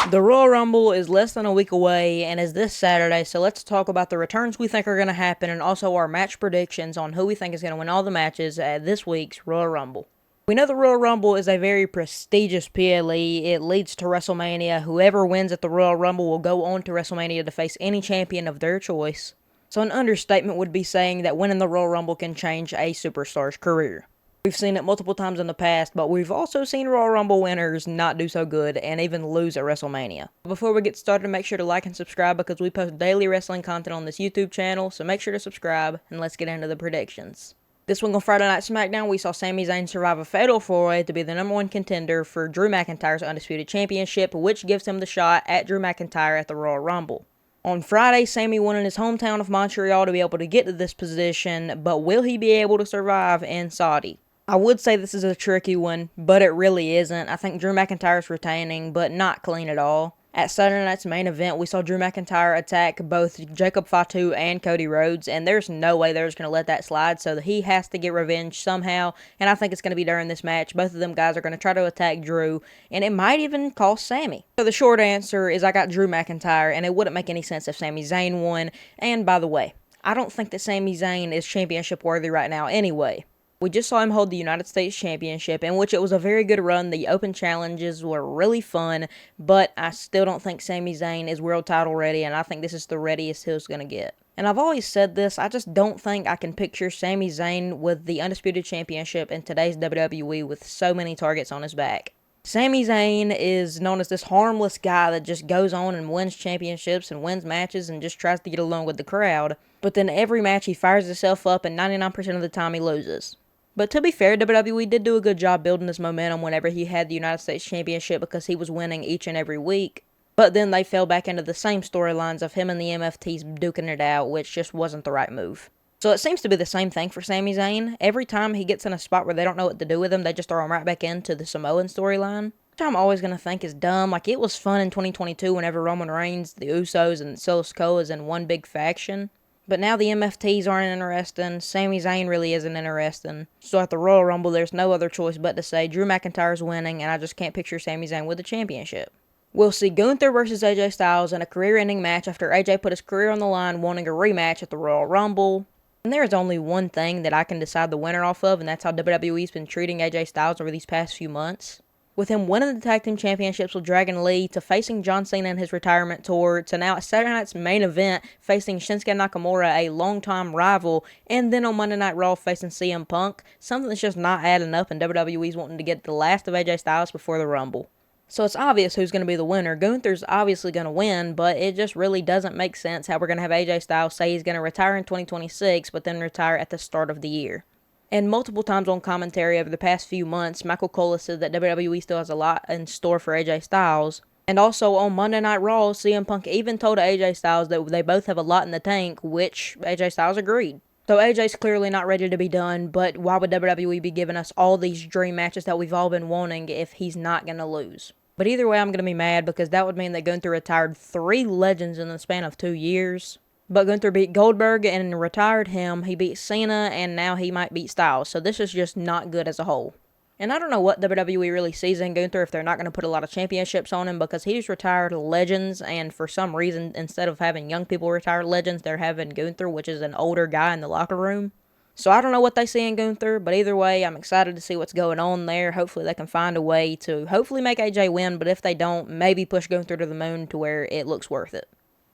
The Royal Rumble is less than a week away and is this Saturday, so let's talk about the returns we think are going to happen and also our match predictions on who we think is going to win all the matches at this week's Royal Rumble. We know the Royal Rumble is a very prestigious PLE. It leads to WrestleMania. Whoever wins at the Royal Rumble will go on to WrestleMania to face any champion of their choice. So an understatement would be saying that winning the Royal Rumble can change a superstar's career. We've seen it multiple times in the past, but we've also seen Royal Rumble winners not do so good and even lose at WrestleMania. Before we get started, make sure to like and subscribe because we post daily wrestling content on this YouTube channel, so make sure to subscribe and let's get into the predictions. This week on Friday Night SmackDown, we saw Sami Zayn survive a fatal four-way to be the #1 contender for Drew McIntyre's Undisputed Championship, which gives him the shot at Drew McIntyre at the Royal Rumble. On Friday, Sami won in his hometown of Montreal to be able to get to this position, but will he be able to survive in Saudi? I would say this is a tricky one, but it really isn't. I think Drew McIntyre's retaining, but not clean at all. At Saturday night's main event, we saw Drew McIntyre attack both Jacob Fatu and Cody Rhodes, and there's no way they're just going to let that slide, so he has to get revenge somehow, and I think it's going to be during this match. Both of them guys are going to try to attack Drew, and it might even cost Sami. So the short answer is I got Drew McIntyre, and it wouldn't make any sense if Sami Zayn won, and by the way, I don't think that Sami Zayn is championship worthy right now anyway. We just saw him hold the United States Championship, in which it was a very good run. The open challenges were really fun, but I still don't think Sami Zayn is world title ready, and I think this is the readiest he's going to get. And I've always said this, I just don't think I can picture Sami Zayn with the Undisputed Championship in today's WWE with so many targets on his back. Sami Zayn is known as this harmless guy that just goes on and wins championships and wins matches and just tries to get along with the crowd, but then every match he fires himself up and 99% of the time he loses. But to be fair, WWE did do a good job building this momentum whenever he had the United States Championship because he was winning each and every week. But then they fell back into the same storylines of him and the MFTs duking it out, which just wasn't the right move. So it seems to be the same thing for Sami Zayn. Every time he gets in a spot where they don't know what to do with him, they just throw him right back into the Samoan storyline. Which I'm always going to think is dumb. Like, it was fun in 2022 whenever Roman Reigns, the Usos, and Sikoa is in one big faction. But now the MFTs aren't interesting, Sami Zayn really isn't interesting. So at the Royal Rumble, there's no other choice but to say Drew McIntyre's winning, and I just can't picture Sami Zayn with the championship. We'll see Gunther versus AJ Styles in a career-ending match after AJ put his career on the line wanting a rematch at the Royal Rumble. And there is only one thing that I can decide the winner off of, and that's how WWE's been treating AJ Styles over these past few months. With him winning the Tag Team Championships with Dragon Lee, to facing John Cena in his retirement tour, to now at Saturday night's main event facing Shinsuke Nakamura, a longtime rival, and then on Monday Night Raw facing CM Punk, something that's just not adding up, and WWE's wanting to get the last of AJ Styles before the Rumble. So it's obvious who's going to be the winner. Gunther's obviously going to win, but it just really doesn't make sense how we're going to have AJ Styles say he's going to retire in 2026, but then retire at the start of the year. And multiple times on commentary over the past few months, Michael Cole has said that WWE still has a lot in store for AJ Styles. And also on Monday Night Raw, CM Punk even told AJ Styles that they both have a lot in the tank, which AJ Styles agreed. So AJ's clearly not ready to be done, but why would WWE be giving us all these dream matches that we've all been wanting if he's not going to lose? But either way, I'm going to be mad because that would mean that Gunther retired 3 legends in the span of 2 years. But Gunther beat Goldberg and retired him. He beat Cena, and now he might beat Styles. So this is just not good as a whole. And I don't know what WWE really sees in Gunther if they're not going to put a lot of championships on him because he's retired legends, and for some reason, instead of having young people retire legends, they're having Gunther, which is an older guy in the locker room. So I don't know what they see in Gunther, but either way, I'm excited to see what's going on there. Hopefully they can find a way to hopefully make AJ win, but if they don't, maybe push Gunther to the moon to where it looks worth it.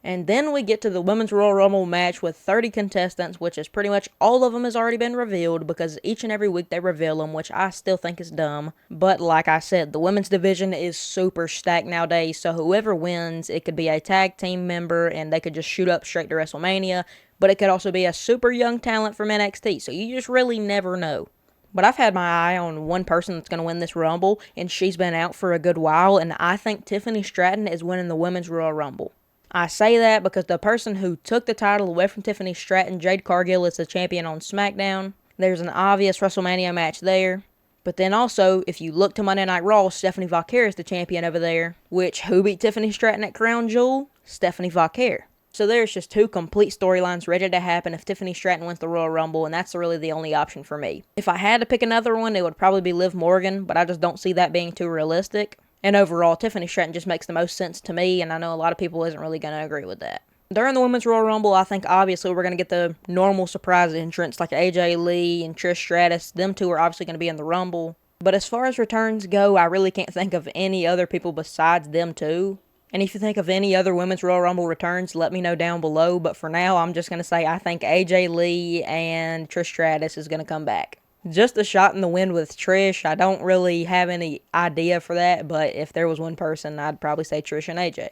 And then we get to the Women's Royal Rumble match with 30 contestants, which is pretty much all of them has already been revealed because each and every week they reveal them, which I still think is dumb. But like I said, the women's division is super stacked nowadays, so whoever wins, it could be a tag team member and they could just shoot up straight to WrestleMania, but it could also be a super young talent from NXT, so you just really never know. But I've had my eye on one person that's going to win this Rumble, and she's been out for a good while, and I think Tiffany Stratton is winning the Women's Royal Rumble. I say that because the person who took the title away from Tiffany Stratton, Jade Cargill, is the champion on SmackDown. There's an obvious WrestleMania match there. But then also, if you look to Monday Night Raw, Stephanie Vauquer is the champion over there. Which, who beat Tiffany Stratton at Crown Jewel? Stephanie Vauquer. So there's just 2 complete storylines ready to happen if Tiffany Stratton wins the Royal Rumble, and that's really the only option for me. If I had to pick another one, it would probably be Liv Morgan, but I just don't see that being too realistic. And overall, Tiffany Stratton just makes the most sense to me, and I know a lot of people isn't really going to agree with that. During the Women's Royal Rumble, I think obviously we're going to get the normal surprise entrants like AJ Lee and Trish Stratus. Them two are obviously going to be in the Rumble. But as far as returns go, I really can't think of any other people besides them two. And if you think of any other Women's Royal Rumble returns, let me know down below. But for now, I'm just going to say I think AJ Lee and Trish Stratus is going to come back. Just a shot in the wind with Trish. I don't really have any idea for that, but if there was one person, I'd probably say Trish and AJ.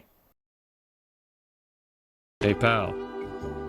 Hey pal,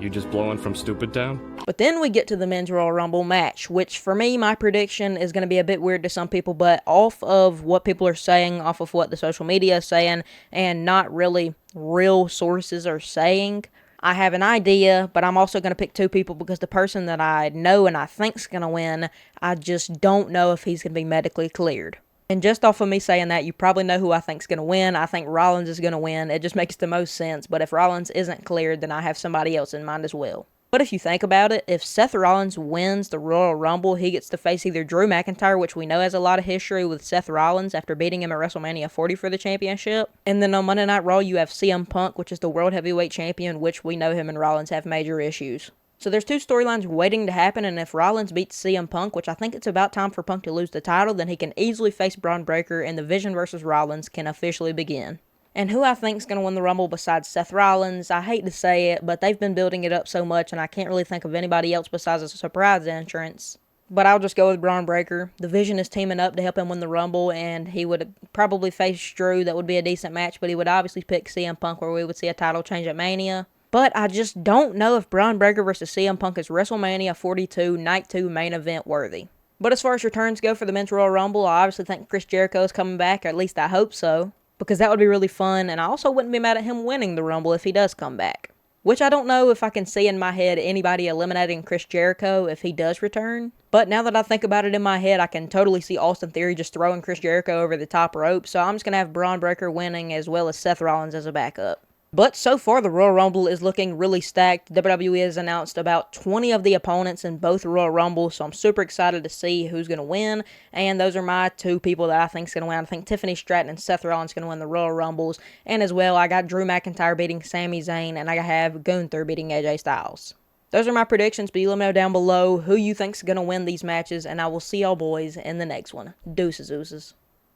you just blowing from Stupid Town? But then we get to the Men's Royal Rumble match, which for me, my prediction is going to be a bit weird to some people, but off of what people are saying, off of what the social media is saying, and not really real sources are saying, I have an idea, but I'm also going to pick two people because the person that I know and I think's going to win, I just don't know if he's going to be medically cleared. And just off of me saying that, you probably know who I think's going to win. I think Rollins is going to win. It just makes the most sense. But if Rollins isn't cleared, then I have somebody else in mind as well. But if you think about it, if Seth Rollins wins the Royal Rumble, he gets to face either Drew McIntyre, which we know has a lot of history with Seth Rollins after beating him at WrestleMania 40 for the championship. And then on Monday Night Raw, you have CM Punk, which is the World Heavyweight Champion, which we know him and Rollins have major issues. So there's two storylines waiting to happen, and if Rollins beats CM Punk, which I think it's about time for Punk to lose the title, then he can easily face Braun Breaker, and the Vision vs. Rollins can officially begin. And who I think is going to win the Rumble besides Seth Rollins, I hate to say it, but they've been building it up so much, and I can't really think of anybody else besides a surprise entrance. But I'll just go with Braun Breaker. The Vision is teaming up to help him win the Rumble, and he would probably face Drew. That would be a decent match, but he would obviously pick CM Punk, where we would see a title change at Mania. But I just don't know if Braun Breaker versus CM Punk is WrestleMania 42 Night 2 main event worthy. But as far as returns go for the Men's Royal Rumble, I obviously think Chris Jericho is coming back, or at least I hope so, because that would be really fun, and I also wouldn't be mad at him winning the Rumble if he does come back. Which I don't know if I can see in my head anybody eliminating Chris Jericho if he does return. But now that I think about it in my head, I can totally see Austin Theory just throwing Chris Jericho over the top rope, so I'm just going to have Braun Breaker winning as well as Seth Rollins as a backup. But so far, the Royal Rumble is looking really stacked. WWE has announced about 20 of the opponents in both Royal Rumbles, so I'm super excited to see who's going to win. And those are my two people that I think is going to win. I think Tiffany Stratton and Seth Rollins going to win the Royal Rumbles. And as well, I got Drew McIntyre beating Sami Zayn, and I have Gunther beating AJ Styles. Those are my predictions, but you let me know down below who you think's going to win these matches, and I will see y'all boys in the next one. Deuces, oozes.